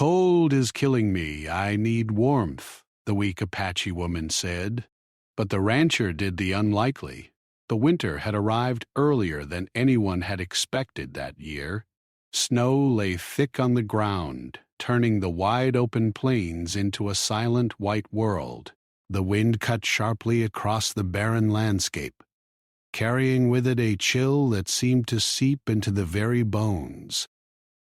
cold is killing me. I need warmth, the weak Apache woman said. But the rancher did the unlikely. The winter had arrived earlier than anyone had expected that year. Snow lay thick on the ground, turning the wide-open plains into a silent white world. The wind cut sharply across the barren landscape, carrying with it a chill that seemed to seep into the very bones.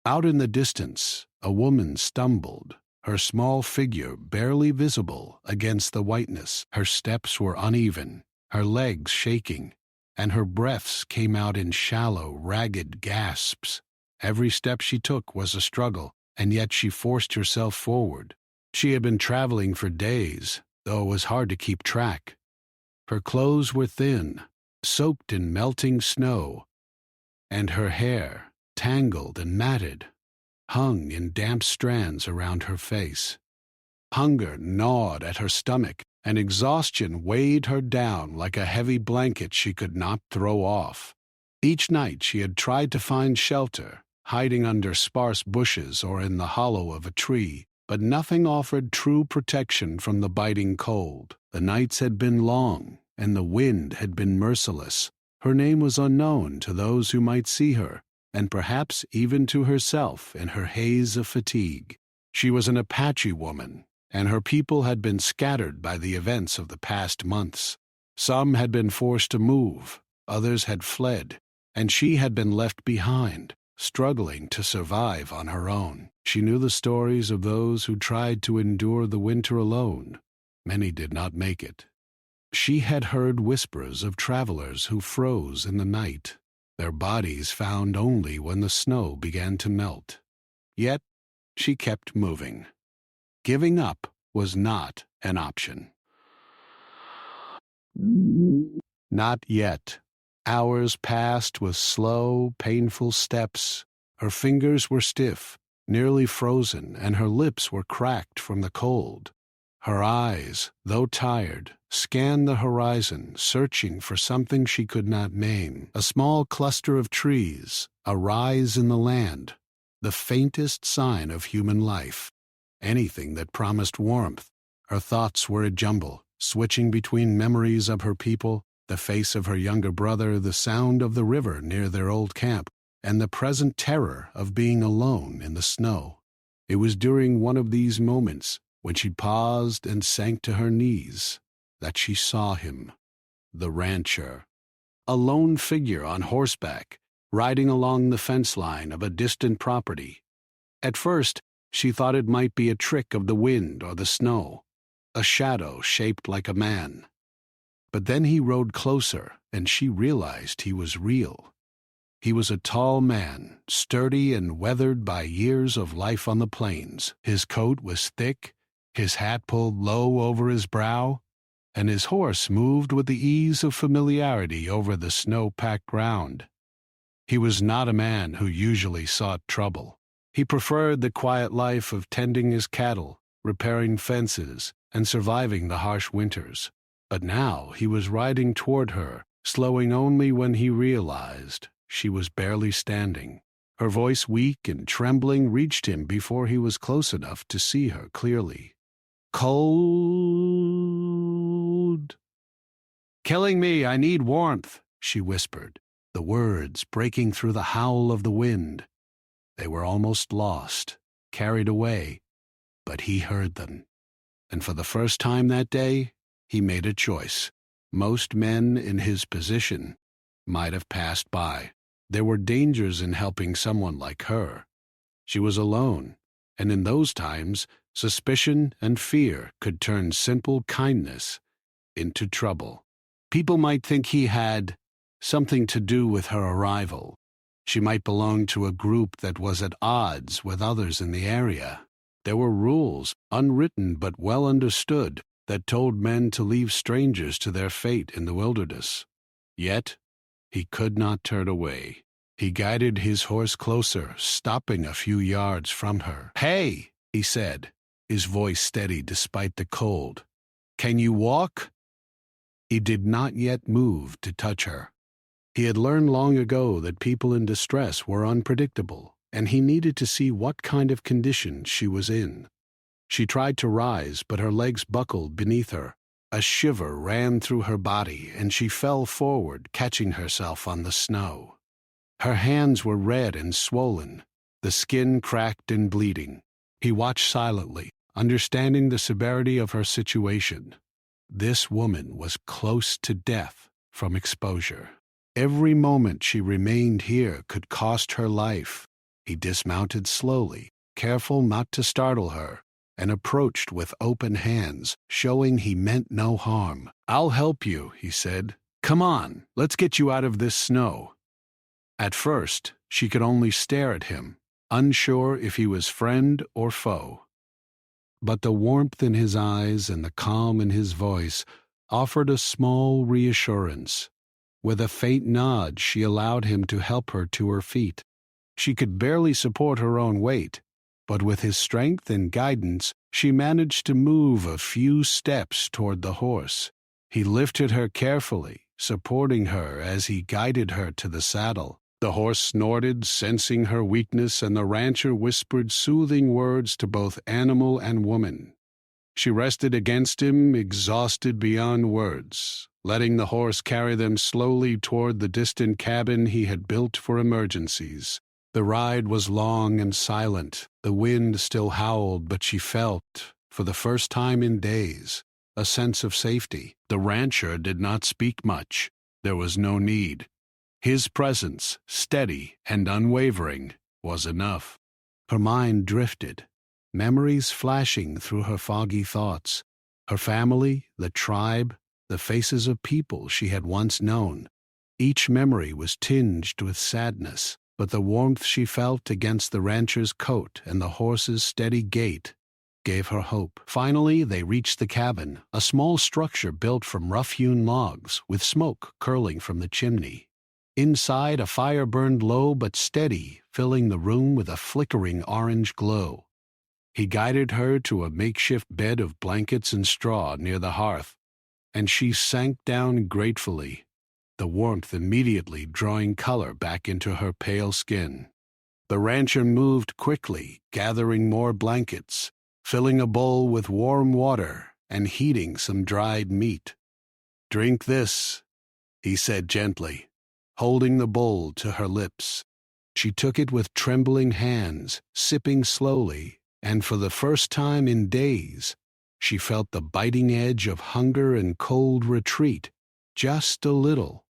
Out in the distance, a woman stumbled, her small figure barely visible against the whiteness. Her steps were uneven, her legs shaking, and her breaths came out in shallow, ragged gasps. Every step she took was a struggle, and yet she forced herself forward. She had been traveling for days, though it was hard to keep track. Her clothes were thin, soaked in melting snow, and her hair, tangled and matted, hung in damp strands around her face. Hunger gnawed at her stomach, and exhaustion weighed her down like a heavy blanket she could not throw off. Each night she had tried to find shelter, hiding under sparse bushes or in the hollow of a tree, but nothing offered true protection from the biting cold. The nights had been long, and the wind had been merciless. Her name was unknown to those who might see her, and perhaps even to herself in her haze of fatigue. She was an Apache woman, and her people had been scattered by the events of the past months. Some had been forced to move, others had fled, and she had been left behind, struggling to survive on her own. She knew the stories of those who tried to endure the winter alone. Many did not make it. She had heard whispers of travelers who froze in the night, their bodies found only when the snow began to melt. Yet she kept moving. Giving up was not an option. Not yet. Hours passed with slow, painful steps. Her fingers were stiff, nearly frozen, and her lips were cracked from the cold. Her eyes, though tired, scanned the horizon, searching for something she could not name. A small cluster of trees, a rise in the land, the faintest sign of human life. Anything that promised warmth. Her thoughts were a jumble, switching between memories of her people, the face of her younger brother, the sound of the river near their old camp, and the present terror of being alone in the snow. It was during one of these moments, when she paused and sank to her knees, that she saw him, the rancher, a lone figure on horseback, riding along the fence line of a distant property. At first, she thought it might be a trick of the wind or the snow, a shadow shaped like a man. But then he rode closer, and she realized he was real. He was a tall man, sturdy and weathered by years of life on the plains. His coat was thick, his hat pulled low over his brow, and his horse moved with the ease of familiarity over the snow-packed ground. He was not a man who usually sought trouble. He preferred the quiet life of tending his cattle, repairing fences, and surviving the harsh winters. But now he was riding toward her, slowing only when he realized she was barely standing. Her voice, weak and trembling, reached him before he was close enough to see her clearly. "Cold. Killing me, I need warmth," she whispered, the words breaking through the howl of the wind. They were almost lost, carried away, but he heard them. And for the first time that day, he made a choice. Most men in his position might have passed by. There were dangers in helping someone like her. She was alone, and in those times, suspicion and fear could turn simple kindness into trouble. People might think he had something to do with her arrival. She might belong to a group that was at odds with others in the area. There were rules, unwritten but well understood, that told men to leave strangers to their fate in the wilderness. Yet, he could not turn away. He guided his horse closer, stopping a few yards from her. "Hey," he said, his voice steady despite the cold. "Can you walk?" He did not yet move to touch her. He had learned long ago that people in distress were unpredictable, and he needed to see what kind of condition she was in. She tried to rise, but her legs buckled beneath her. A shiver ran through her body, and she fell forward, catching herself on the snow. Her hands were red and swollen, the skin cracked and bleeding. He watched silently, understanding the severity of her situation. This woman was close to death from exposure. Every moment she remained here could cost her life. He dismounted slowly, careful not to startle her, and approached with open hands, showing he meant no harm. "I'll help you," he said. "Come on, let's get you out of this snow." At first, she could only stare at him, unsure if he was friend or foe. But the warmth in his eyes and the calm in his voice offered a small reassurance. With a faint nod, she allowed him to help her to her feet. She could barely support her own weight, but with his strength and guidance, she managed to move a few steps toward the horse. He lifted her carefully, supporting her as he guided her to the saddle. The horse snorted, sensing her weakness, and the rancher whispered soothing words to both animal and woman. She rested against him, exhausted beyond words, letting the horse carry them slowly toward the distant cabin he had built for emergencies. The ride was long and silent. The wind still howled, but she felt, for the first time in days, a sense of safety. The rancher did not speak much. There was no need. His presence, steady and unwavering, was enough. Her mind drifted, memories flashing through her foggy thoughts. Her family, the tribe, the faces of people she had once known. Each memory was tinged with sadness, but the warmth she felt against the rancher's coat and the horse's steady gait gave her hope. Finally, they reached the cabin, a small structure built from rough-hewn logs, with smoke curling from the chimney. Inside, a fire burned low but steady, filling the room with a flickering orange glow. He guided her to a makeshift bed of blankets and straw near the hearth, and she sank down gratefully, the warmth immediately drawing color back into her pale skin. The rancher moved quickly, gathering more blankets, filling a bowl with warm water, and heating some dried meat. "Drink this," he said gently, holding the bowl to her lips. She took it with trembling hands, sipping slowly, and for the first time in days, she felt the biting edge of hunger and cold retreat, just a little.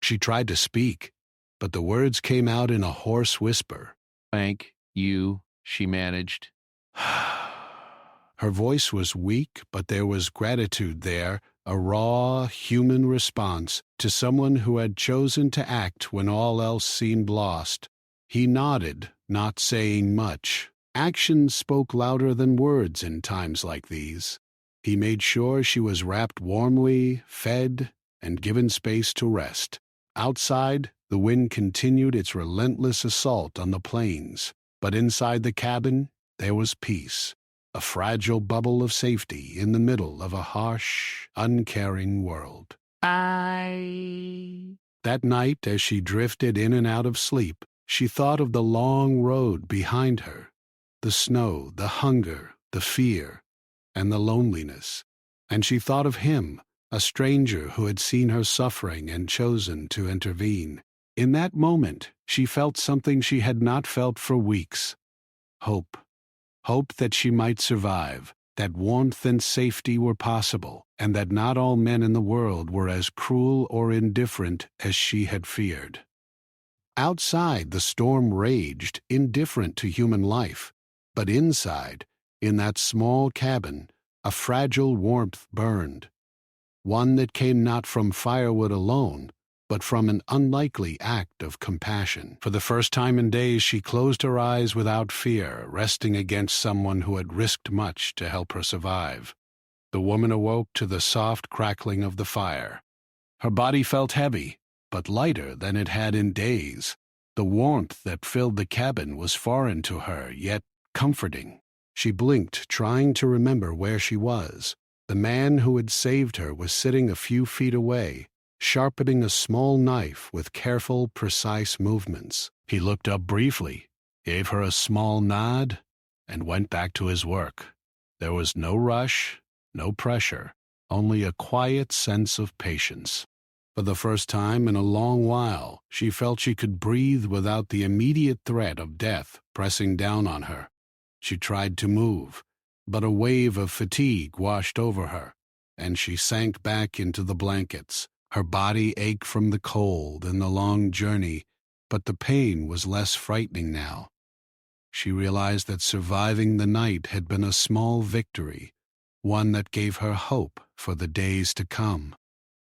She tried to speak, but the words came out in a hoarse whisper. "Thank you," she managed. Her voice was weak, but there was gratitude there, a raw, human response to someone who had chosen to act when all else seemed lost. He nodded, not saying much. Actions spoke louder than words in times like these. He made sure she was wrapped warmly, fed, and given space to rest. Outside, the wind continued its relentless assault on the plains, but inside the cabin, there was peace. A fragile bubble of safety in the middle of a harsh, uncaring world. That night, as she drifted in and out of sleep, she thought of the long road behind her, the snow, the hunger, the fear, and the loneliness. And she thought of him, a stranger who had seen her suffering and chosen to intervene. In that moment, she felt something she had not felt for weeks. Hope. Hope that she might survive, that warmth and safety were possible, and that not all men in the world were as cruel or indifferent as she had feared. Outside, the storm raged, indifferent to human life, but inside, in that small cabin, a fragile warmth burned, one that came not from firewood alone, but from an unlikely act of compassion. For the first time in days, she closed her eyes without fear, resting against someone who had risked much to help her survive. The woman awoke to the soft crackling of the fire. Her body felt heavy, but lighter than it had in days. The warmth that filled the cabin was foreign to her, yet comforting. She blinked, trying to remember where she was. The man who had saved her was sitting a few feet away, sharpening a small knife with careful, precise movements. He looked up briefly, gave her a small nod, and went back to his work. There was no rush, no pressure, only a quiet sense of patience. For the first time in a long while, she felt she could breathe without the immediate threat of death pressing down on her. She tried to move, but a wave of fatigue washed over her, and she sank back into the blankets. Her body ached from the cold and the long journey, but the pain was less frightening now. She realized that surviving the night had been a small victory, one that gave her hope for the days to come.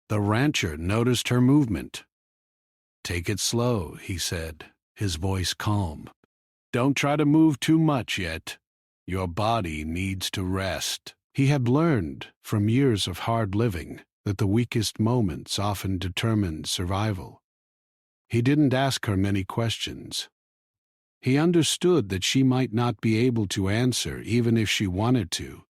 The rancher noticed her movement. "Take it slow," he said, his voice calm. "Don't try to move too much yet. Your body needs to rest." He had learned from years of hard living that the weakest moments often determined survival. He didn't ask her many questions. He understood that she might not be able to answer even if she wanted to,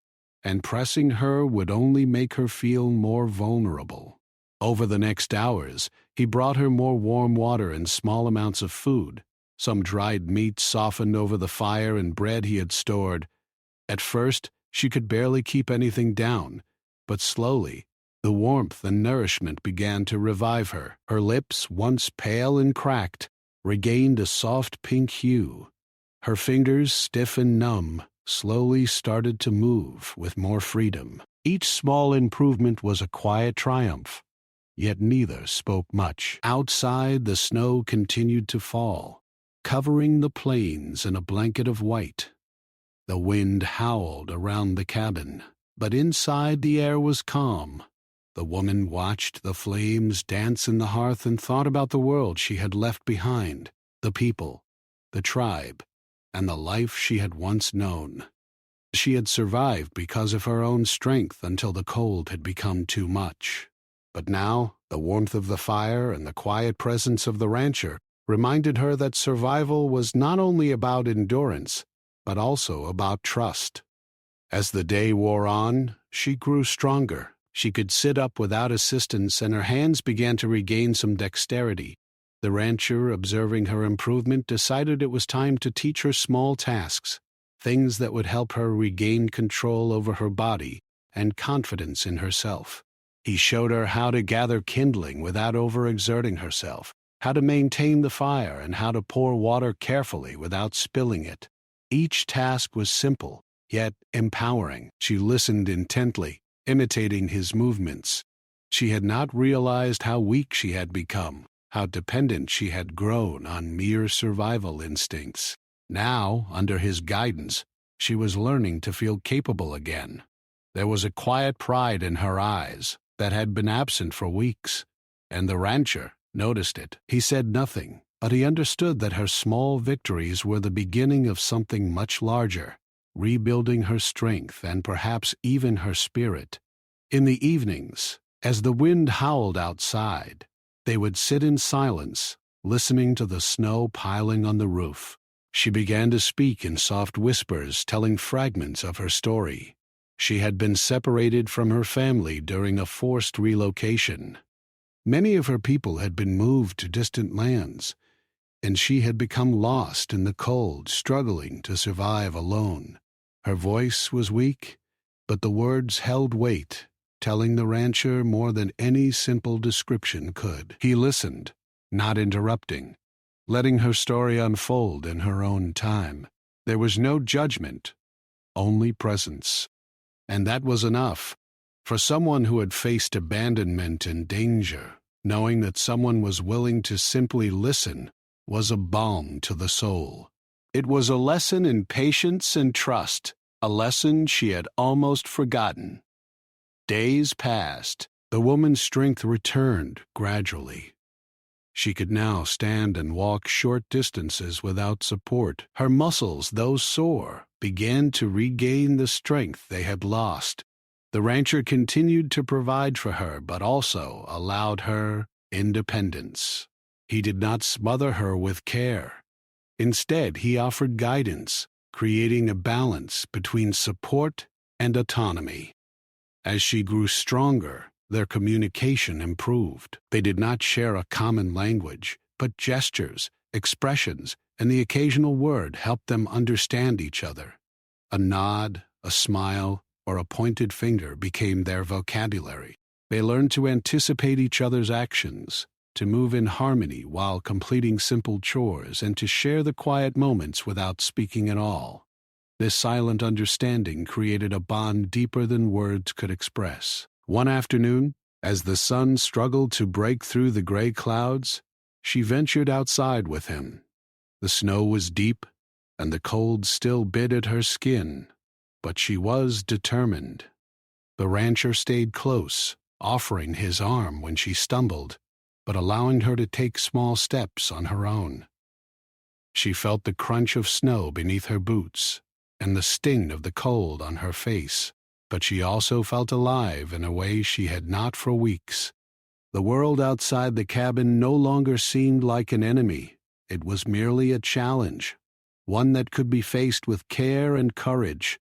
and pressing her would only make her feel more vulnerable. Over the next hours, he brought her more warm water and small amounts of food, some dried meat softened over the fire and bread he had stored. At first, she could barely keep anything down, but slowly, the warmth and nourishment began to revive her. Her lips, once pale and cracked, regained a soft pink hue. Her fingers, stiff and numb, slowly started to move with more freedom. Each small improvement was a quiet triumph, yet neither spoke much. Outside, the snow continued to fall, covering the plains in a blanket of white. The wind howled around the cabin, but inside the air was calm. The woman watched the flames dance in the hearth and thought about the world she had left behind, the people, the tribe, and the life she had once known. She had survived because of her own strength until the cold had become too much. But now, the warmth of the fire and the quiet presence of the rancher reminded her that survival was not only about endurance, but also about trust. As the day wore on, she grew stronger. She could sit up without assistance, and her hands began to regain some dexterity. The rancher, observing her improvement, decided it was time to teach her small tasks, things that would help her regain control over her body and confidence in herself. He showed her how to gather kindling without overexerting herself, how to maintain the fire, and how to pour water carefully without spilling it. Each task was simple, yet empowering. She listened intently, imitating his movements. She had not realized how weak she had become, how dependent she had grown on mere survival instincts. Now, under his guidance, she was learning to feel capable again. There was a quiet pride in her eyes that had been absent for weeks, and the rancher noticed it. He said nothing, but he understood that her small victories were the beginning of something much larger, rebuilding her strength and perhaps even her spirit. In the evenings, as the wind howled outside, they would sit in silence, listening to the snow piling on the roof. She began to speak in soft whispers, telling fragments of her story. She had been separated from her family during a forced relocation. Many of her people had been moved to distant lands, and she had become lost in the cold, struggling to survive alone. Her voice was weak, but the words held weight, telling the rancher more than any simple description could. He listened, not interrupting, letting her story unfold in her own time. There was no judgment, only presence. And that was enough. For someone who had faced abandonment and danger, knowing that someone was willing to simply listen was a balm to the soul. It was a lesson in patience and trust, a lesson she had almost forgotten. Days passed. The woman's strength returned gradually. She could now stand and walk short distances without support. Her muscles, though sore, began to regain the strength they had lost. The rancher continued to provide for her, but also allowed her independence. He did not smother her with care. Instead, he offered guidance, creating a balance between support and autonomy. As she grew stronger, their communication improved. They did not share a common language, but gestures, expressions, and the occasional word helped them understand each other. A nod, a smile, or a pointed finger became their vocabulary. They learned to anticipate each other's actions, to move in harmony while completing simple chores, and to share the quiet moments without speaking at all. This silent understanding created a bond deeper than words could express. One afternoon, as the sun struggled to break through the gray clouds, she ventured outside with him. The snow was deep, and the cold still bit at her skin, but she was determined. The rancher stayed close, offering his arm when she stumbled, but allowing her to take small steps on her own. She felt the crunch of snow beneath her boots and the sting of the cold on her face, but she also felt alive in a way she had not for weeks. The world outside the cabin no longer seemed like an enemy. It was merely a challenge, one that could be faced with care and courage.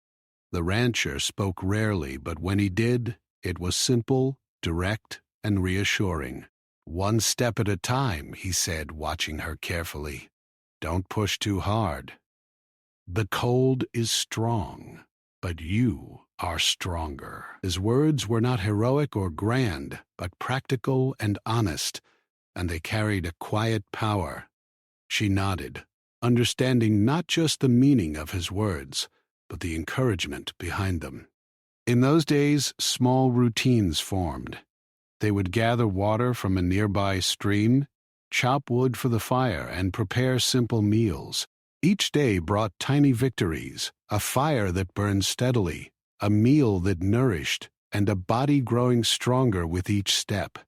The rancher spoke rarely, but when he did, it was simple, direct, and reassuring. "One step at a time," he said, watching her carefully. "Don't push too hard. The cold is strong, but you are stronger." His words were not heroic or grand, but practical and honest, and they carried a quiet power. She nodded, understanding not just the meaning of his words, but the encouragement behind them. In those days, small routines formed. They would gather water from a nearby stream, chop wood for the fire, and prepare simple meals. Each day brought tiny victories, a fire that burned steadily, a meal that nourished, and a body growing stronger with each step.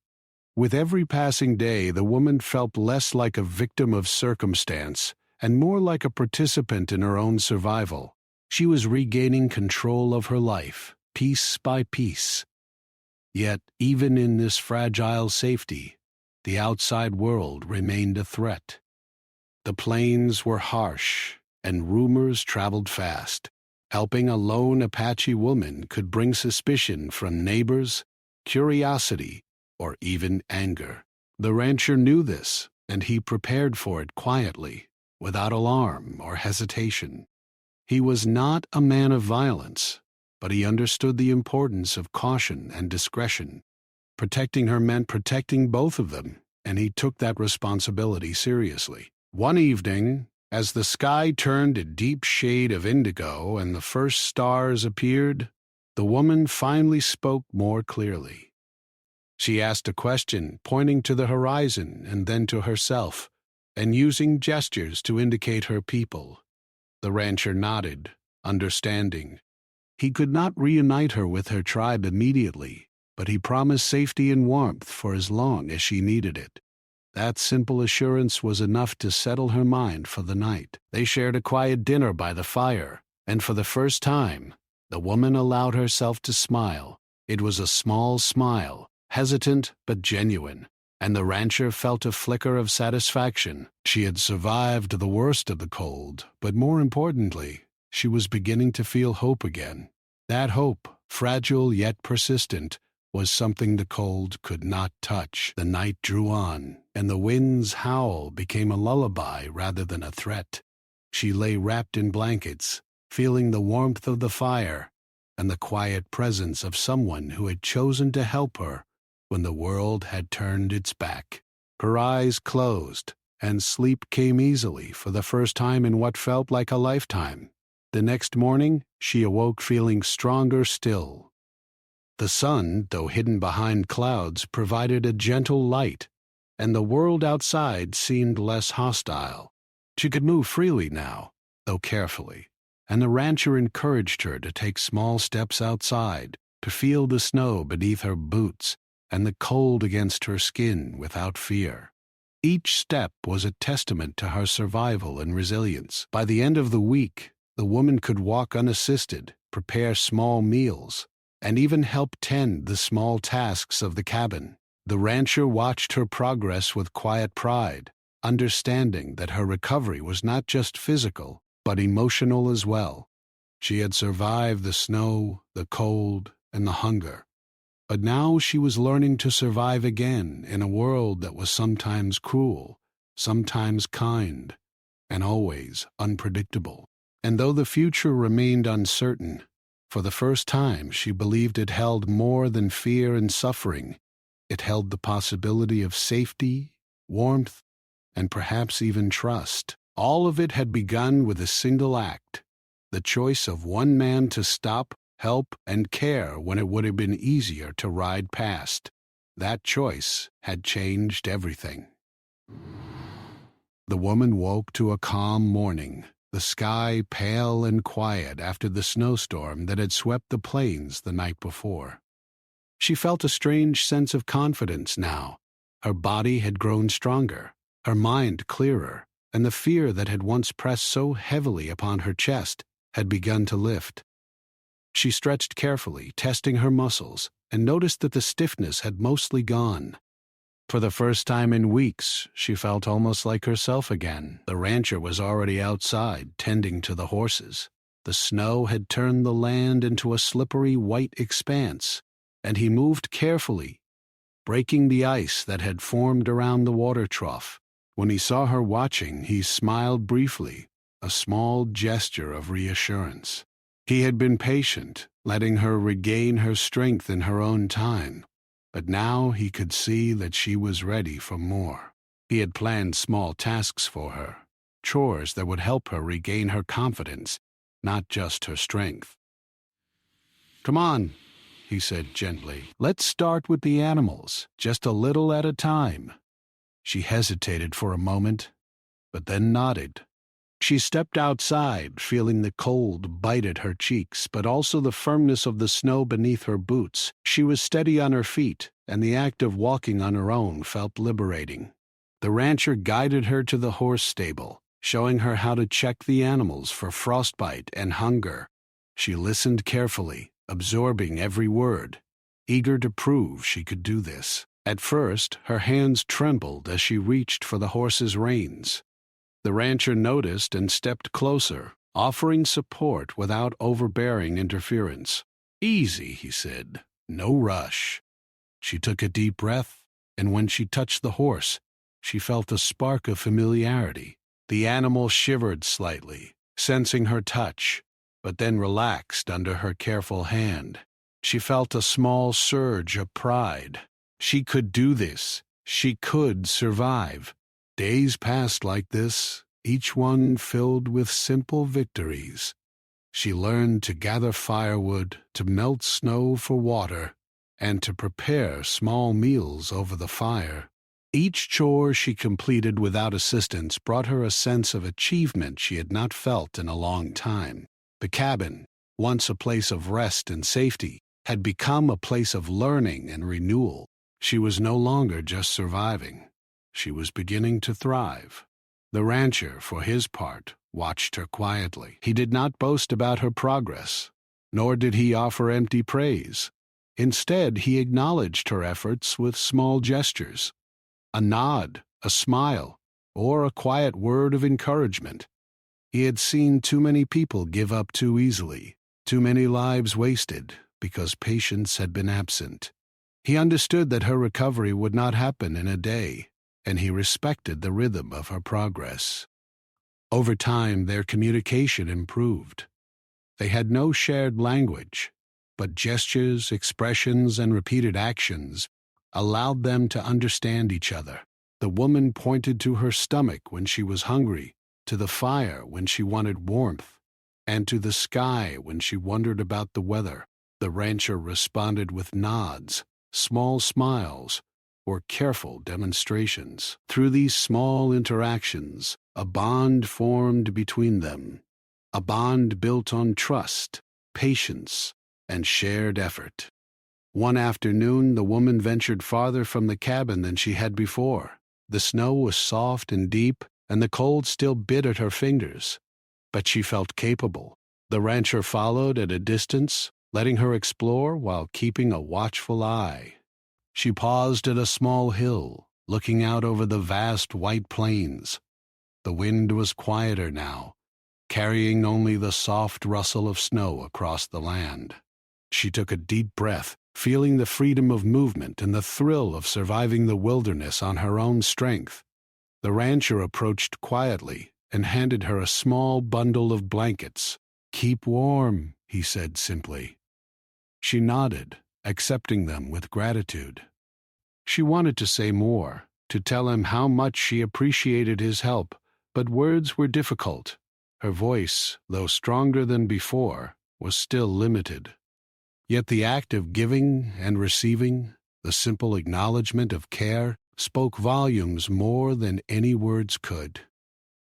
With every passing day, the woman felt less like a victim of circumstance and more like a participant in her own survival. She was regaining control of her life, piece by piece. Yet, even in this fragile safety, the outside world remained a threat. The plains were harsh, and rumors traveled fast. Helping a lone Apache woman could bring suspicion from neighbors, curiosity, or even anger. The rancher knew this, and he prepared for it quietly, without alarm or hesitation. He was not a man of violence, but he understood the importance of caution and discretion. Protecting her meant protecting both of them, and he took that responsibility seriously. One evening, as the sky turned a deep shade of indigo and the first stars appeared, the woman finally spoke more clearly. She asked a question, pointing to the horizon and then to herself, and using gestures to indicate her people. The rancher nodded, understanding. He could not reunite her with her tribe immediately, but he promised safety and warmth for as long as she needed it. That simple assurance was enough to settle her mind for the night. They shared a quiet dinner by the fire, and for the first time, the woman allowed herself to smile. It was a small smile, hesitant but genuine, and the rancher felt a flicker of satisfaction. She had survived the worst of the cold, but more importantly, she was beginning to feel hope again. That hope, fragile yet persistent, was something the cold could not touch. The night drew on, and the wind's howl became a lullaby rather than a threat. She lay wrapped in blankets, feeling the warmth of the fire and the quiet presence of someone who had chosen to help her when the world had turned its back. Her eyes closed, and sleep came easily for the first time in what felt like a lifetime. The next morning, she awoke feeling stronger still. The sun, though hidden behind clouds, provided a gentle light, and the world outside seemed less hostile. She could move freely now, though carefully, and the rancher encouraged her to take small steps outside, to feel the snow beneath her boots and the cold against her skin without fear. Each step was a testament to her survival and resilience. By the end of the week, the woman could walk unassisted, prepare small meals, and even help tend the small tasks of the cabin. The rancher watched her progress with quiet pride, understanding that her recovery was not just physical, but emotional as well. She had survived the snow, the cold, and the hunger. But now she was learning to survive again in a world that was sometimes cruel, sometimes kind, and always unpredictable. And though the future remained uncertain, for the first time she believed it held more than fear and suffering. It held the possibility of safety, warmth, and perhaps even trust. All of it had begun with a single act, the choice of one man to stop, help, and care when it would have been easier to ride past. That choice had changed everything. The woman woke to a calm morning, the sky pale and quiet after the snowstorm that had swept the plains the night before. She felt a strange sense of confidence now. Her body had grown stronger, her mind clearer, and the fear that had once pressed so heavily upon her chest had begun to lift. She stretched carefully, testing her muscles, and noticed that the stiffness had mostly gone. For the first time in weeks, she felt almost like herself again. The rancher was already outside, tending to the horses. The snow had turned the land into a slippery white expanse, and he moved carefully, breaking the ice that had formed around the water trough. When he saw her watching, he smiled briefly, a small gesture of reassurance. He had been patient, letting her regain her strength in her own time, but now he could see that she was ready for more. He had planned small tasks for her, chores that would help her regain her confidence, not just her strength. "Come on," he said gently. "Let's start with the animals, just a little at a time." She hesitated for a moment, but then nodded. She stepped outside, feeling the cold bite at her cheeks, but also the firmness of the snow beneath her boots. She was steady on her feet, and the act of walking on her own felt liberating. The rancher guided her to the horse stable, showing her how to check the animals for frostbite and hunger. She listened carefully, absorbing every word, eager to prove she could do this. At first, her hands trembled as she reached for the horse's reins. The rancher noticed and stepped closer, offering support without overbearing interference. "Easy," he said. "No rush." She took a deep breath, and when she touched the horse, she felt a spark of familiarity. The animal shivered slightly, sensing her touch, but then relaxed under her careful hand. She felt a small surge of pride. She could do this. She could survive. Days passed like this, each one filled with simple victories. She learned to gather firewood, to melt snow for water, and to prepare small meals over the fire. Each chore she completed without assistance brought her a sense of achievement she had not felt in a long time. The cabin, once a place of rest and safety, had become a place of learning and renewal. She was no longer just surviving. She was beginning to thrive. The rancher, for his part, watched her quietly. He did not boast about her progress, nor did he offer empty praise. Instead, he acknowledged her efforts with small gestures. A nod, a smile, or a quiet word of encouragement. He had seen too many people give up too easily, too many lives wasted, because patience had been absent. He understood that her recovery would not happen in a day, and he respected the rhythm of her progress. Over time, their communication improved. They had no shared language, but gestures, expressions, and repeated actions allowed them to understand each other. The woman pointed to her stomach when she was hungry, to the fire when she wanted warmth, and to the sky when she wondered about the weather. The rancher responded with nods, small smiles, or careful demonstrations. Through these small interactions, a bond formed between them, a bond built on trust, patience, and shared effort. One afternoon, the woman ventured farther from the cabin than she had before. The snow was soft and deep, and the cold still bit at her fingers, but she felt capable. The rancher followed at a distance, letting her explore while keeping a watchful eye. She paused at a small hill, looking out over the vast white plains. The wind was quieter now, carrying only the soft rustle of snow across the land. She took a deep breath, feeling the freedom of movement and the thrill of surviving the wilderness on her own strength. The rancher approached quietly, and handed her a small bundle of blankets. "Keep warm," he said simply. She nodded, accepting them with gratitude. She wanted to say more, to tell him how much she appreciated his help, but words were difficult. Her voice, though stronger than before, was still limited. Yet the act of giving and receiving, the simple acknowledgement of care, spoke volumes more than any words could.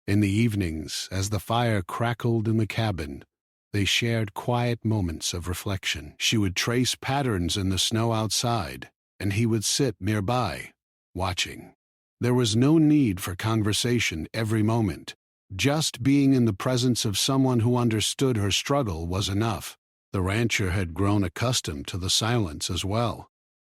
In the evenings, as the fire crackled in the cabin, they shared quiet moments of reflection. She would trace patterns in the snow outside, and he would sit nearby, watching. There was no need for conversation every moment. Just being in the presence of someone who understood her struggle was enough. The rancher had grown accustomed to the silence as well.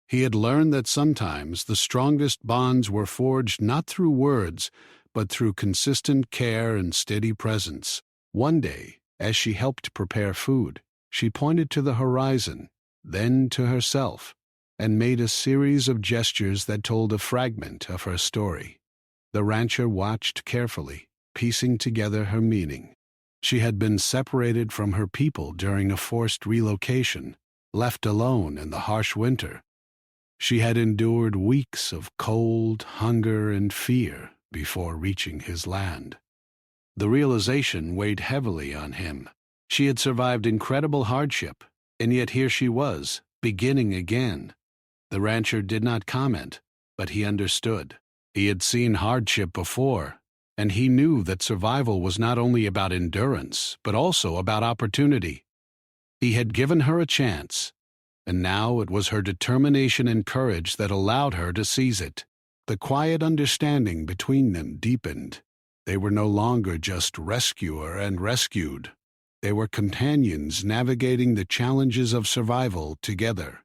He had learned that sometimes the strongest bonds were forged not through words, but through consistent care and steady presence. One day, as she helped prepare food, she pointed to the horizon, then to herself, and made a series of gestures that told a fragment of her story. The rancher watched carefully, piecing together her meaning. She had been separated from her people during a forced relocation, left alone in the harsh winter. She had endured weeks of cold, hunger, and fear before reaching his land. The realization weighed heavily on him. She had survived incredible hardship, and yet here she was, beginning again. The rancher did not comment, but he understood. He had seen hardship before, and he knew that survival was not only about endurance, but also about opportunity. He had given her a chance, and now it was her determination and courage that allowed her to seize it. The quiet understanding between them deepened. They were no longer just rescuer and rescued. They were companions navigating the challenges of survival together.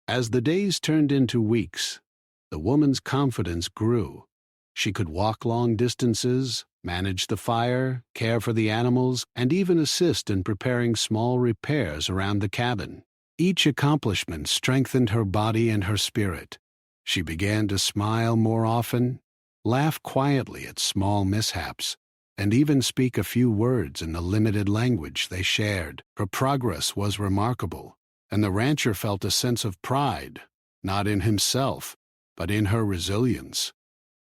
As the days turned into weeks, the woman's confidence grew. She could walk long distances, manage the fire, care for the animals, and even assist in preparing small repairs around the cabin. Each accomplishment strengthened her body and her spirit. She began to smile more often, laugh quietly at small mishaps, and even speak a few words in the limited language they shared. Her progress was remarkable, and the rancher felt a sense of pride, not in himself, but in her resilience.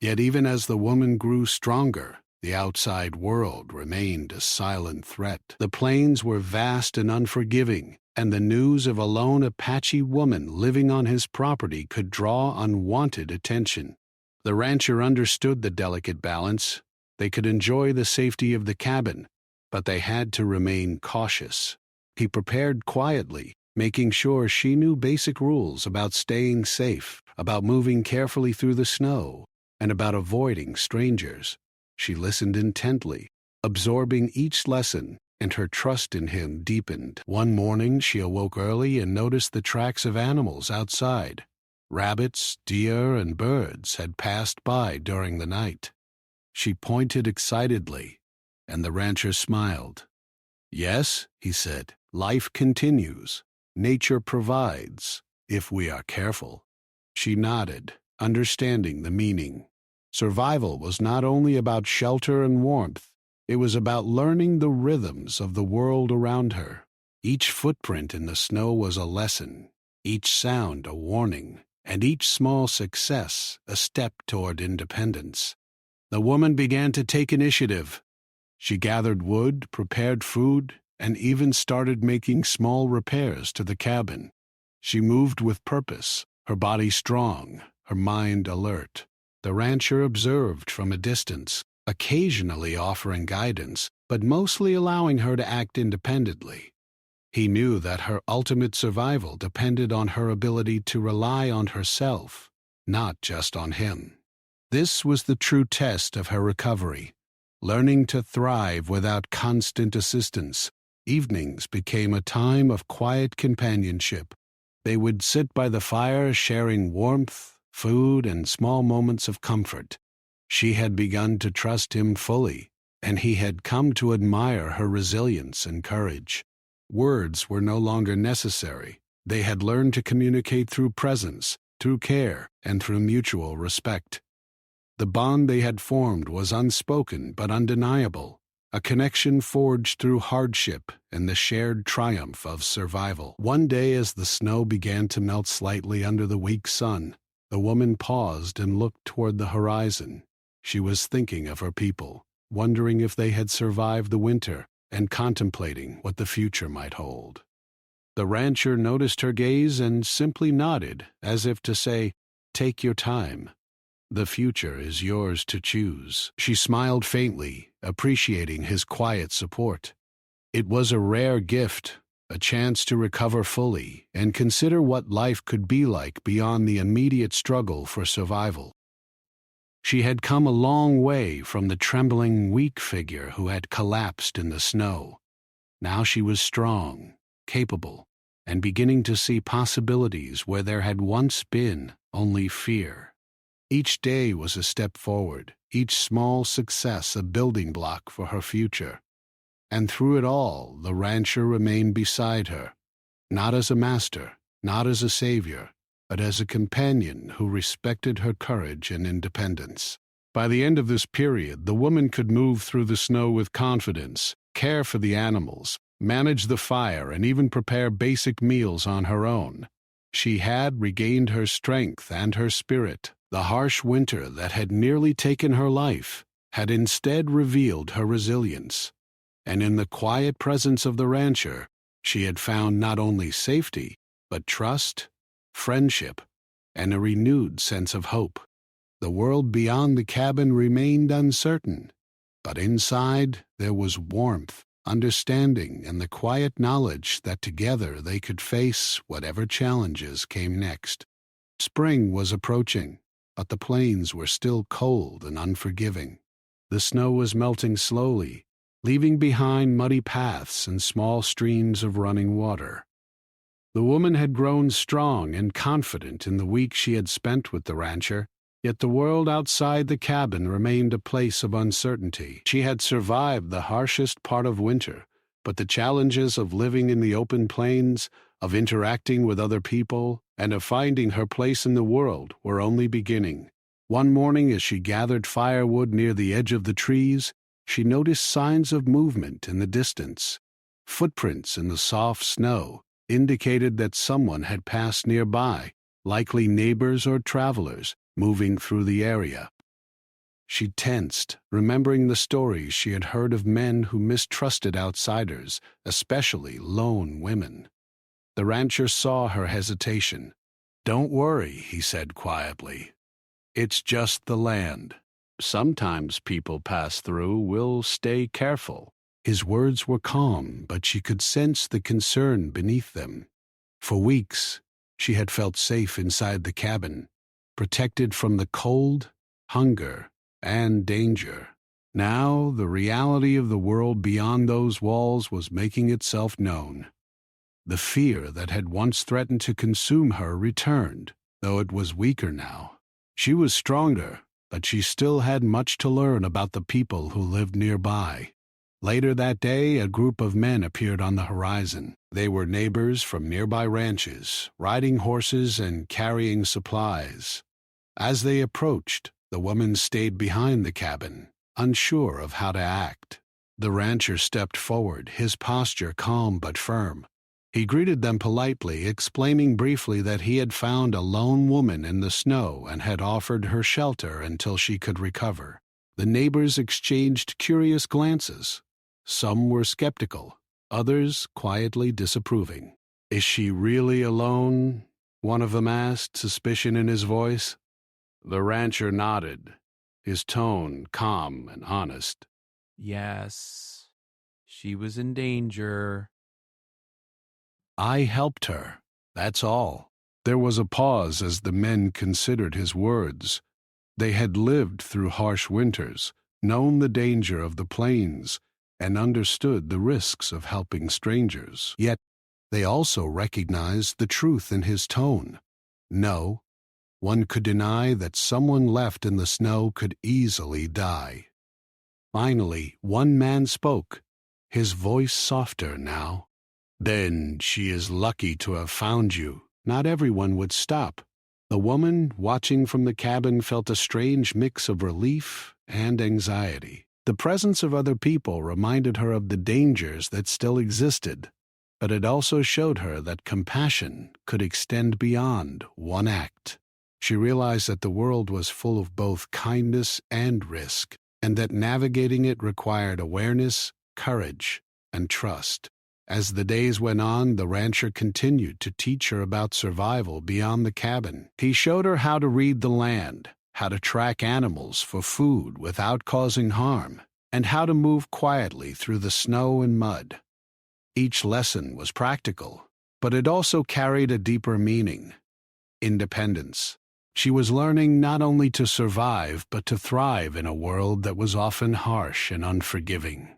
Yet even as the woman grew stronger, the outside world remained a silent threat. The plains were vast and unforgiving, and the news of a lone Apache woman living on his property could draw unwanted attention. The rancher understood the delicate balance. They could enjoy the safety of the cabin, but they had to remain cautious. He prepared quietly, making sure she knew basic rules about staying safe, about moving carefully through the snow, and about avoiding strangers. She listened intently, absorbing each lesson, and her trust in him deepened. One morning she awoke early and noticed the tracks of animals outside. Rabbits, deer, and birds had passed by during the night. She pointed excitedly, and the rancher smiled. "Yes," he said, "life continues. Nature provides, if we are careful." She nodded, understanding the meaning. Survival was not only about shelter and warmth, it was about learning the rhythms of the world around her. Each footprint in the snow was a lesson, each sound a warning, and each small success a step toward independence. The woman began to take initiative. She gathered wood, prepared food, and even started making small repairs to the cabin. She moved with purpose, her body strong, her mind alert. The rancher observed from a distance, occasionally offering guidance, but mostly allowing her to act independently. He knew that her ultimate survival depended on her ability to rely on herself, not just on him. This was the true test of her recovery, learning to thrive without constant assistance. Evenings became a time of quiet companionship. They would sit by the fire sharing warmth, food, and small moments of comfort. She had begun to trust him fully, and he had come to admire her resilience and courage. Words were no longer necessary. They had learned to communicate through presence, through care, and through mutual respect. The bond they had formed was unspoken but undeniable, a connection forged through hardship and the shared triumph of survival. One day, as the snow began to melt slightly under the weak sun, the woman paused and looked toward the horizon. She was thinking of her people, wondering if they had survived the winter, and contemplating what the future might hold. The rancher noticed her gaze and simply nodded, as if to say, "Take your time. The future is yours to choose." She smiled faintly, appreciating his quiet support. It was a rare gift, a chance to recover fully and consider what life could be like beyond the immediate struggle for survival. She had come a long way from the trembling, weak figure who had collapsed in the snow. Now she was strong, capable, and beginning to see possibilities where there had once been only fear. Each day was a step forward, each small success a building block for her future. And through it all, the rancher remained beside her, not as a master, not as a savior, but as a companion who respected her courage and independence. By the end of this period, the woman could move through the snow with confidence, care for the animals, manage the fire, and even prepare basic meals on her own. She had regained her strength and her spirit. The harsh winter that had nearly taken her life had instead revealed her resilience. And in the quiet presence of the rancher, she had found not only safety, but trust, friendship, and a renewed sense of hope. The world beyond the cabin remained uncertain, but inside there was warmth, understanding, and the quiet knowledge that together they could face whatever challenges came next. Spring was approaching, but the plains were still cold and unforgiving. The snow was melting slowly, leaving behind muddy paths and small streams of running water. The woman had grown strong and confident in the week she had spent with the rancher, yet the world outside the cabin remained a place of uncertainty. She had survived the harshest part of winter, but the challenges of living in the open plains, of interacting with other people, and of finding her place in the world were only beginning. One morning, as she gathered firewood near the edge of the trees, she noticed signs of movement in the distance. Footprints in the soft snow indicated that someone had passed nearby, likely neighbors or travelers moving through the area. She tensed, remembering the stories she had heard of men who mistrusted outsiders, especially lone women. The rancher saw her hesitation. "Don't worry," he said quietly. "It's just the land. Sometimes people pass through. We'll stay careful." His words were calm, but she could sense the concern beneath them. For weeks, she had felt safe inside the cabin, protected from the cold, hunger, and danger. Now, the reality of the world beyond those walls was making itself known. The fear that had once threatened to consume her returned, though it was weaker now. She was stronger, but she still had much to learn about the people who lived nearby. Later that day, a group of men appeared on the horizon. They were neighbors from nearby ranches, riding horses and carrying supplies. As they approached, the woman stayed behind the cabin, unsure of how to act. The rancher stepped forward, his posture calm but firm. He greeted them politely, explaining briefly that he had found a lone woman in the snow and had offered her shelter until she could recover. The neighbors exchanged curious glances. Some were skeptical, others quietly disapproving. "Is she really alone?" one of them asked, suspicion in his voice. The rancher nodded, his tone calm and honest. "Yes, she was in danger." "I helped her, that's all." There was a pause as the men considered his words. They had lived through harsh winters, known the danger of the plains, and understood the risks of helping strangers. Yet, they also recognized the truth in his tone. No one could deny that someone left in the snow could easily die. Finally, one man spoke, his voice softer now. "Then she is lucky to have found you. Not everyone would stop. The woman, watching from the cabin, felt a strange mix of relief and anxiety. The presence of other people reminded her of the dangers that still existed, but it also showed her that compassion could extend beyond one act. She realized that the world was full of both kindness and risk, and that navigating it required awareness, courage, and trust. As the days went on, the rancher continued to teach her about survival beyond the cabin. He showed her how to read the land, how to track animals for food without causing harm, and how to move quietly through the snow and mud. Each lesson was practical, but it also carried a deeper meaning: independence. She was learning not only to survive, but to thrive in a world that was often harsh and unforgiving.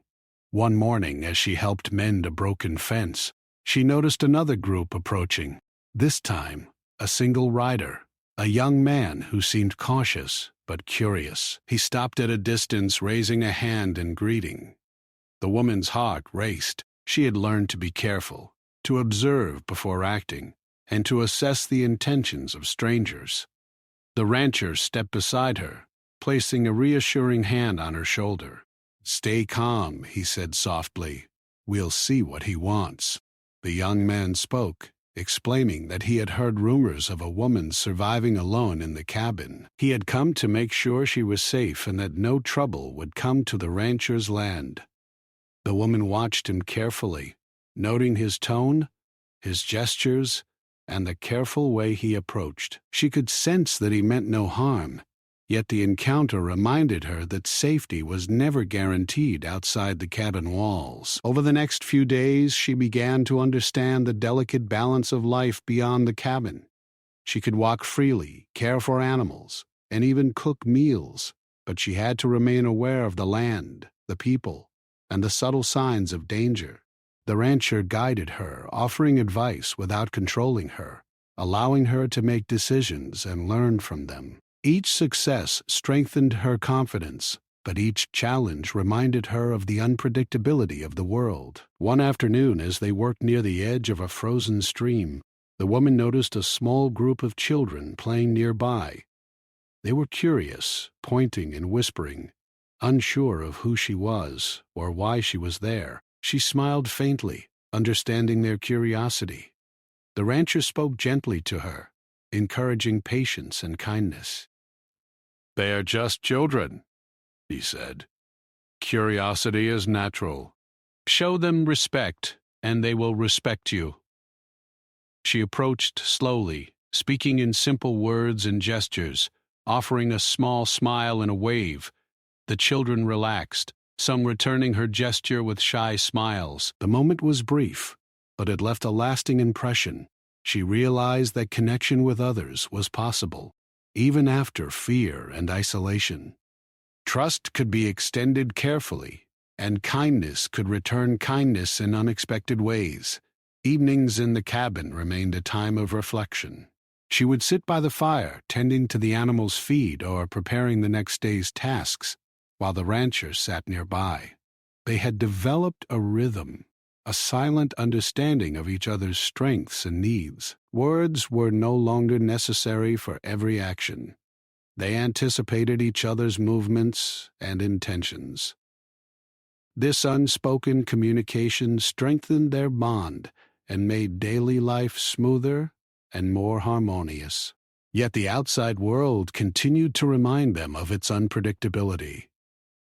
One morning, as she helped mend a broken fence, she noticed another group approaching. This time, a single rider, a young man who seemed cautious but curious. He stopped at a distance, raising a hand in greeting. The woman's heart raced. She had learned to be careful, to observe before acting, and to assess the intentions of strangers. The rancher stepped beside her, placing a reassuring hand on her shoulder. "Stay calm," he said softly. "We'll see what he wants." The young man spoke, explaining that he had heard rumors of a woman surviving alone in the cabin. He had come to make sure she was safe and that no trouble would come to the rancher's land. The woman watched him carefully, noting his tone, his gestures, and the careful way he approached. She could sense that he meant no harm, yet the encounter reminded her that safety was never guaranteed outside the cabin walls. Over the next few days, she began to understand the delicate balance of life beyond the cabin. She could walk freely, care for animals, and even cook meals, but she had to remain aware of the land, the people, and the subtle signs of danger. The rancher guided her, offering advice without controlling her, allowing her to make decisions and learn from them. Each success strengthened her confidence, but each challenge reminded her of the unpredictability of the world. One afternoon, as they worked near the edge of a frozen stream, the woman noticed a small group of children playing nearby. They were curious, pointing and whispering, unsure of who she was or why she was there. She smiled faintly, understanding their curiosity. The rancher spoke gently to her, encouraging patience and kindness. "They are just children," he said. "Curiosity is natural. Show them respect, and they will respect you." She approached slowly, speaking in simple words and gestures, offering a small smile and a wave. The children relaxed, some returning her gesture with shy smiles. The moment was brief, but it left a lasting impression. She realized that connection with others was possible, even after fear and isolation. Trust could be extended carefully, and kindness could return kindness in unexpected ways. Evenings in the cabin remained a time of reflection. She would sit by the fire, tending to the animals' feed or preparing the next day's tasks, while the rancher sat nearby. They had developed a rhythm, a silent understanding of each other's strengths and needs. Words were no longer necessary for every action. They anticipated each other's movements and intentions. This unspoken communication strengthened their bond and made daily life smoother and more harmonious. Yet the outside world continued to remind them of its unpredictability.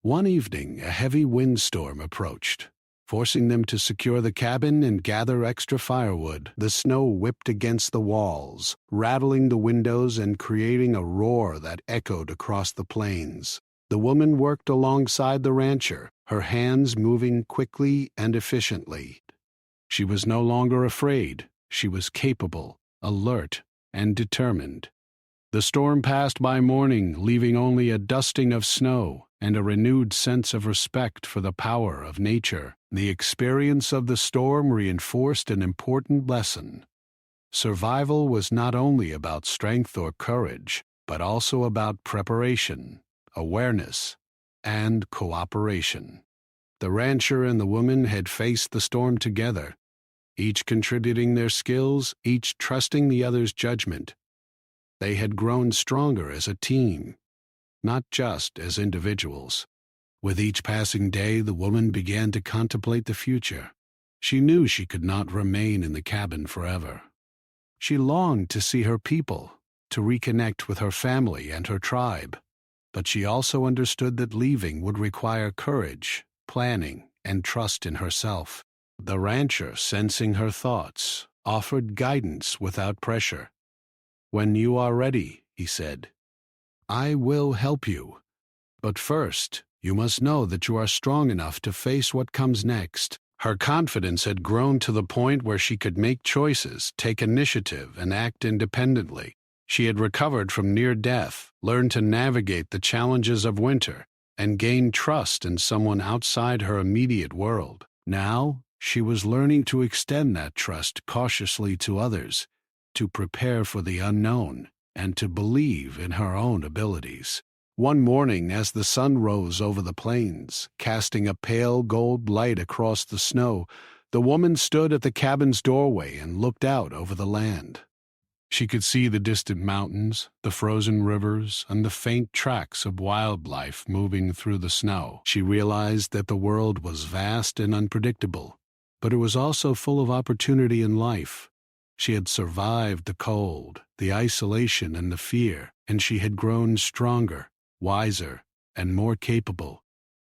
One evening, a heavy windstorm approached, forcing them to secure the cabin and gather extra firewood. The snow whipped against the walls, rattling the windows and creating a roar that echoed across the plains. The woman worked alongside the rancher, her hands moving quickly and efficiently. She was no longer afraid. She was capable, alert, and determined. The storm passed by morning, leaving only a dusting of snow and a renewed sense of respect for the power of nature. The experience of the storm reinforced an important lesson. Survival was not only about strength or courage, but also about preparation, awareness, and cooperation. The rancher and the woman had faced the storm together, each contributing their skills, each trusting the other's judgment. They had grown stronger as a team, not just as individuals. With each passing day, the woman began to contemplate the future. She knew she could not remain in the cabin forever. She longed to see her people, to reconnect with her family and her tribe. But she also understood that leaving would require courage, planning, and trust in herself. The rancher, sensing her thoughts, offered guidance without pressure. "When you are ready," he said, "I will help you. But first, you must know that you are strong enough to face what comes next." Her confidence had grown to the point where she could make choices, take initiative, and act independently. She had recovered from near death, learned to navigate the challenges of winter, and gained trust in someone outside her immediate world. Now, she was learning to extend that trust cautiously to others, to prepare for the unknown, and to believe in her own abilities. One morning, as the sun rose over the plains, casting a pale gold light across the snow, the woman stood at the cabin's doorway and looked out over the land. She could see the distant mountains, the frozen rivers, and the faint tracks of wildlife moving through the snow. She realized that the world was vast and unpredictable, but it was also full of opportunity and life. She had survived the cold, the isolation, and the fear, and she had grown stronger, wiser, and more capable.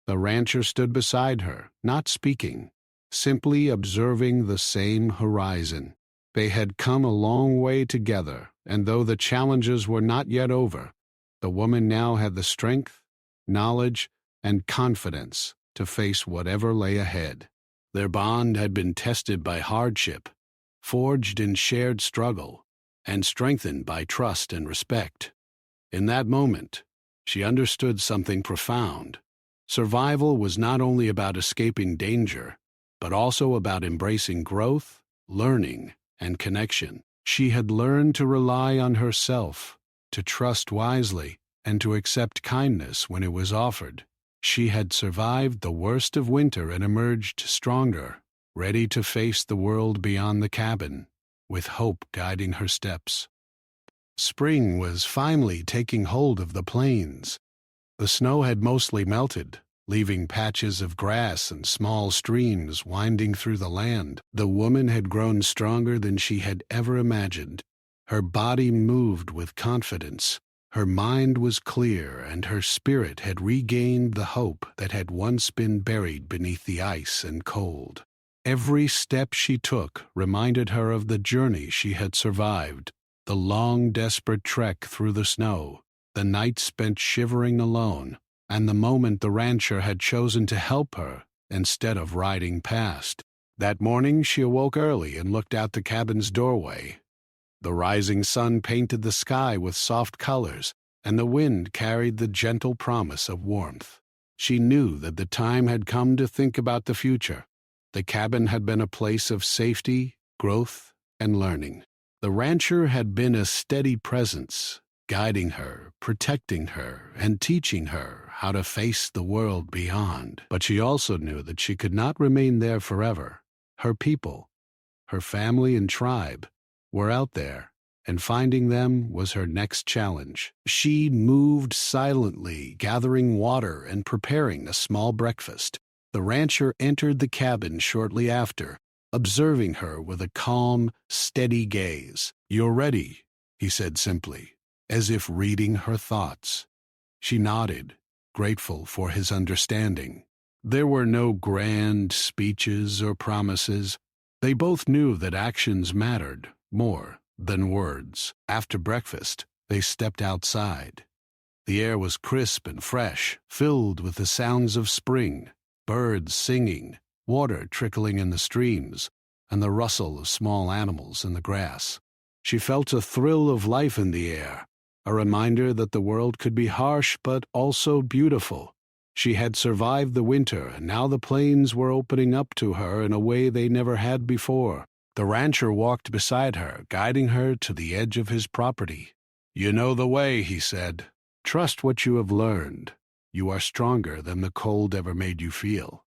The rancher stood beside her, not speaking, simply observing the same horizon. They had come a long way together, and though the challenges were not yet over, the woman now had the strength, knowledge, and confidence to face whatever lay ahead. Their bond had been tested by hardship, forged in shared struggle, and strengthened by trust and respect. In that moment, she understood something profound. Survival was not only about escaping danger, but also about embracing growth, learning, and connection. She had learned to rely on herself, to trust wisely, and to accept kindness when it was offered. She had survived the worst of winter and emerged stronger, ready to face the world beyond the cabin, with hope guiding her steps. Spring was finally taking hold of the plains. The snow had mostly melted, leaving patches of grass and small streams winding through the land. The woman had grown stronger than she had ever imagined. Her body moved with confidence. Her mind was clear, and her spirit had regained the hope that had once been buried beneath the ice and cold. Every step she took reminded her of the journey she had survived, the long, desperate trek through the snow, the night spent shivering alone, and the moment the rancher had chosen to help her instead of riding past. That morning she awoke early and looked out the cabin's doorway. The rising sun painted the sky with soft colors, and the wind carried the gentle promise of warmth. She knew that the time had come to think about the future. The cabin had been a place of safety, growth, and learning. The rancher had been a steady presence, guiding her, protecting her, and teaching her how to face the world beyond. But she also knew that she could not remain there forever. Her people, her family and tribe, were out there, and finding them was her next challenge. She moved silently, gathering water and preparing a small breakfast. The rancher entered the cabin shortly after, observing her with a calm, steady gaze. "You're ready," he said simply, as if reading her thoughts. She nodded, grateful for his understanding. There were no grand speeches or promises. They both knew that actions mattered more than words. After breakfast, they stepped outside. The air was crisp and fresh, filled with the sounds of spring, birds singing, water trickling in the streams, and the rustle of small animals in the grass. She felt a thrill of life in the air, a reminder that the world could be harsh but also beautiful. She had survived the winter, and now the plains were opening up to her in a way they never had before. The rancher walked beside her, guiding her to the edge of his property. "You know the way," he said. "Trust what you have learned. You are stronger than the cold ever made you feel."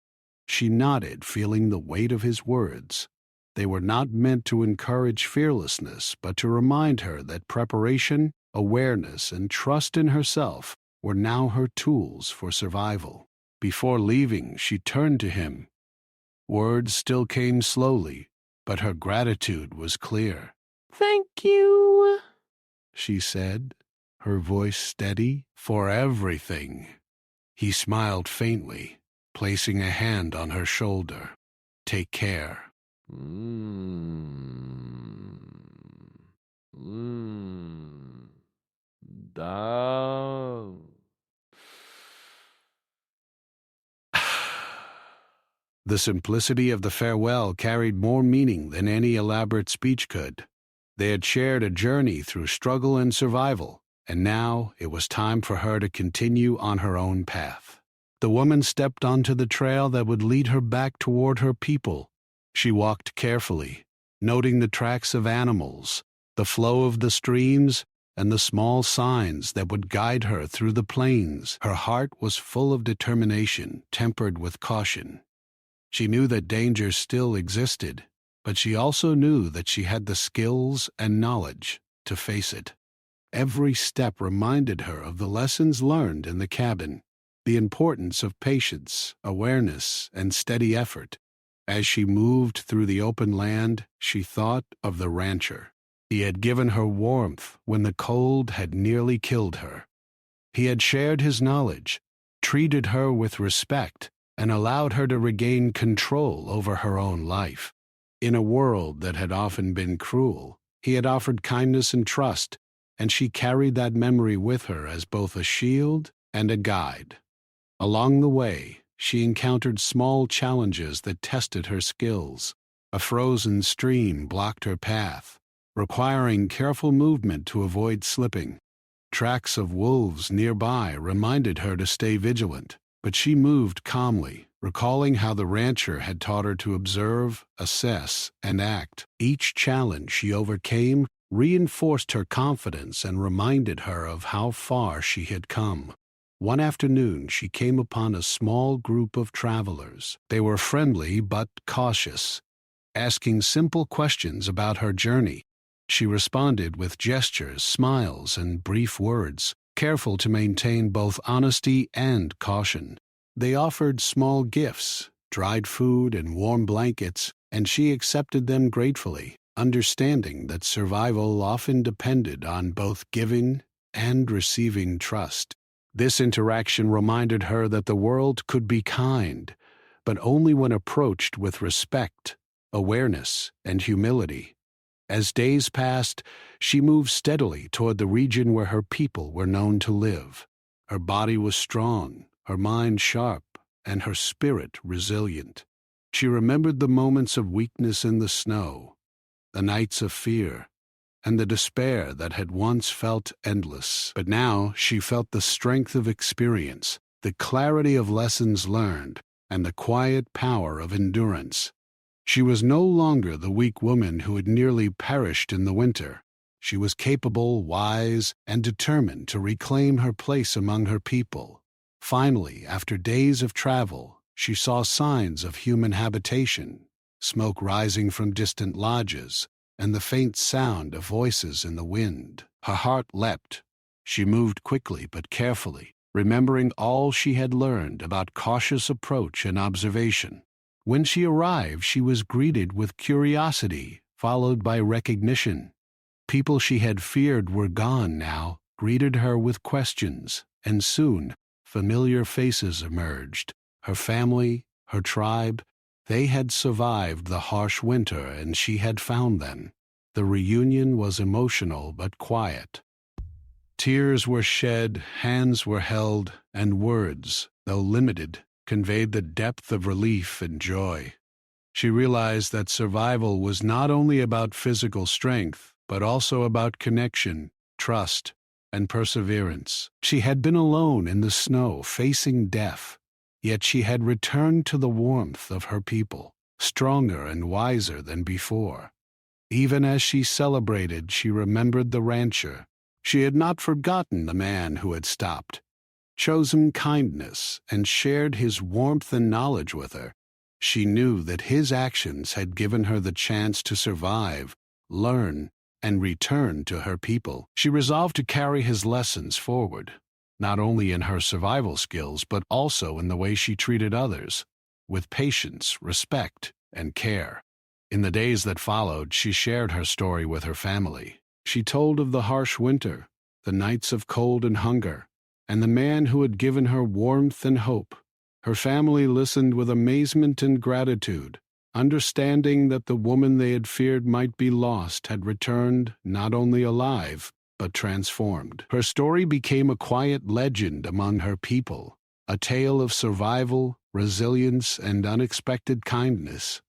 She nodded, feeling the weight of his words. They were not meant to encourage fearlessness, but to remind her that preparation, awareness, and trust in herself were now her tools for survival. Before leaving, she turned to him. Words still came slowly, but her gratitude was clear. "Thank you," she said, her voice steady. "For everything." He smiled faintly, placing a hand on her shoulder. "Take care." Down. The simplicity of the farewell carried more meaning than any elaborate speech could. They had shared a journey through struggle and survival, and now it was time for her to continue on her own path. The woman stepped onto the trail that would lead her back toward her people. She walked carefully, noting the tracks of animals, the flow of the streams, and the small signs that would guide her through the plains. Her heart was full of determination, tempered with caution. She knew that danger still existed, but she also knew that she had the skills and knowledge to face it. Every step reminded her of the lessons learned in the cabin, the importance of patience, awareness, and steady effort. As she moved through the open land, she thought of the rancher. He had given her warmth when the cold had nearly killed her. He had shared his knowledge, treated her with respect, and allowed her to regain control over her own life. In a world that had often been cruel, he had offered kindness and trust, and she carried that memory with her as both a shield and a guide. Along the way, she encountered small challenges that tested her skills. A frozen stream blocked her path, requiring careful movement to avoid slipping. Tracks of wolves nearby reminded her to stay vigilant, but she moved calmly, recalling how the rancher had taught her to observe, assess, and act. Each challenge she overcame reinforced her confidence and reminded her of how far she had come. One afternoon, she came upon a small group of travelers. They were friendly but cautious, asking simple questions about her journey. She responded with gestures, smiles, and brief words, careful to maintain both honesty and caution. They offered small gifts, dried food and warm blankets, and she accepted them gratefully, understanding that survival often depended on both giving and receiving trust. This interaction reminded her that the world could be kind, but only when approached with respect, awareness, and humility. As days passed, she moved steadily toward the region where her people were known to live. Her body was strong, her mind sharp, and her spirit resilient. She remembered the moments of weakness in the snow, the nights of fear, and the despair that had once felt endless. But now she felt the strength of experience, the clarity of lessons learned, and the quiet power of endurance. She was no longer the weak woman who had nearly perished in the winter. She was capable, wise, and determined to reclaim her place among her people. Finally, after days of travel, she saw signs of human habitation, smoke rising from distant lodges, and the faint sound of voices in the wind. Her heart leapt. She moved quickly but carefully, remembering all she had learned about cautious approach and observation. When she arrived, she was greeted with curiosity, followed by recognition. People she had feared were gone now, greeted her with questions, and soon familiar faces emerged. Her family, her tribe, they had survived the harsh winter, and she had found them. The reunion was emotional but quiet. Tears were shed, hands were held, and words, though limited, conveyed the depth of relief and joy. She realized that survival was not only about physical strength, but also about connection, trust, and perseverance. She had been alone in the snow, facing death, yet she had returned to the warmth of her people, stronger and wiser than before. Even as she celebrated, she remembered the rancher. She had not forgotten the man who had stopped, chosen kindness, and shared his warmth and knowledge with her. She knew that his actions had given her the chance to survive, learn, and returned to her people. She resolved to carry his lessons forward, not only in her survival skills but also in the way she treated others, with patience, respect, and care. In the days that followed, she shared her story with her family. She told of the harsh winter, the nights of cold and hunger, and the man who had given her warmth and hope. Her family listened with amazement and gratitude, understanding that the woman they had feared might be lost had returned not only alive, but transformed. Her story became a quiet legend among her people, a tale of survival, resilience, and unexpected kindness.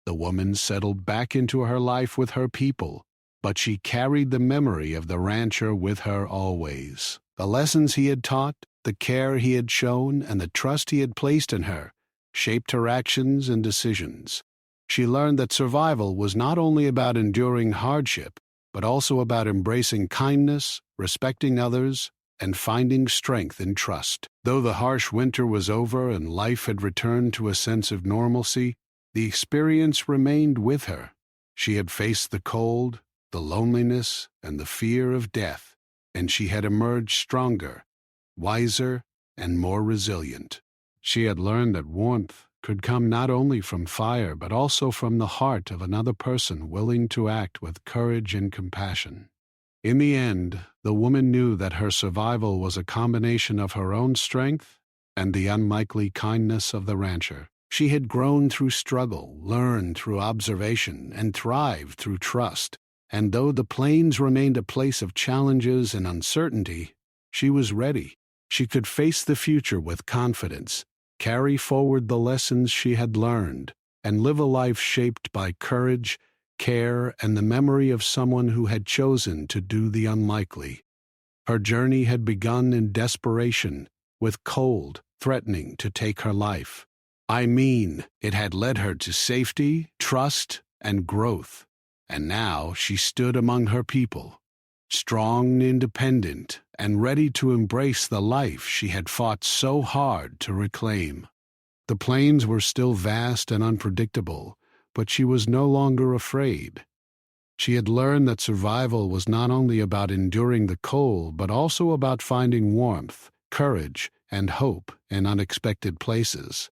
The woman settled back into her life with her people, but she carried the memory of the rancher with her always. The lessons he had taught, the care he had shown, and the trust he had placed in her shaped her actions and decisions. She learned that survival was not only about enduring hardship, but also about embracing kindness, respecting others, and finding strength in trust. Though the harsh winter was over and life had returned to a sense of normalcy, the experience remained with her. She had faced the cold, the loneliness, and the fear of death, and she had emerged stronger, wiser, and more resilient. She had learned that warmth could come not only from fire but also from the heart of another person willing to act with courage and compassion. In the end, the woman knew that her survival was a combination of her own strength and the unlikely kindness of the rancher. She had grown through struggle, learned through observation, and thrived through trust. And though the plains remained a place of challenges and uncertainty, she was ready. She could face the future with confidence, carry forward the lessons she had learned, and live a life shaped by courage, care, and the memory of someone who had chosen to do the unlikely. Her journey had begun in desperation, with cold threatening to take her life. It had led her to safety, trust, and growth. And now she stood among her people, strong, independent, and ready to embrace the life she had fought so hard to reclaim. The plains were still vast and unpredictable, but she was no longer afraid. She had learned that survival was not only about enduring the cold, but also about finding warmth, courage, and hope in unexpected places.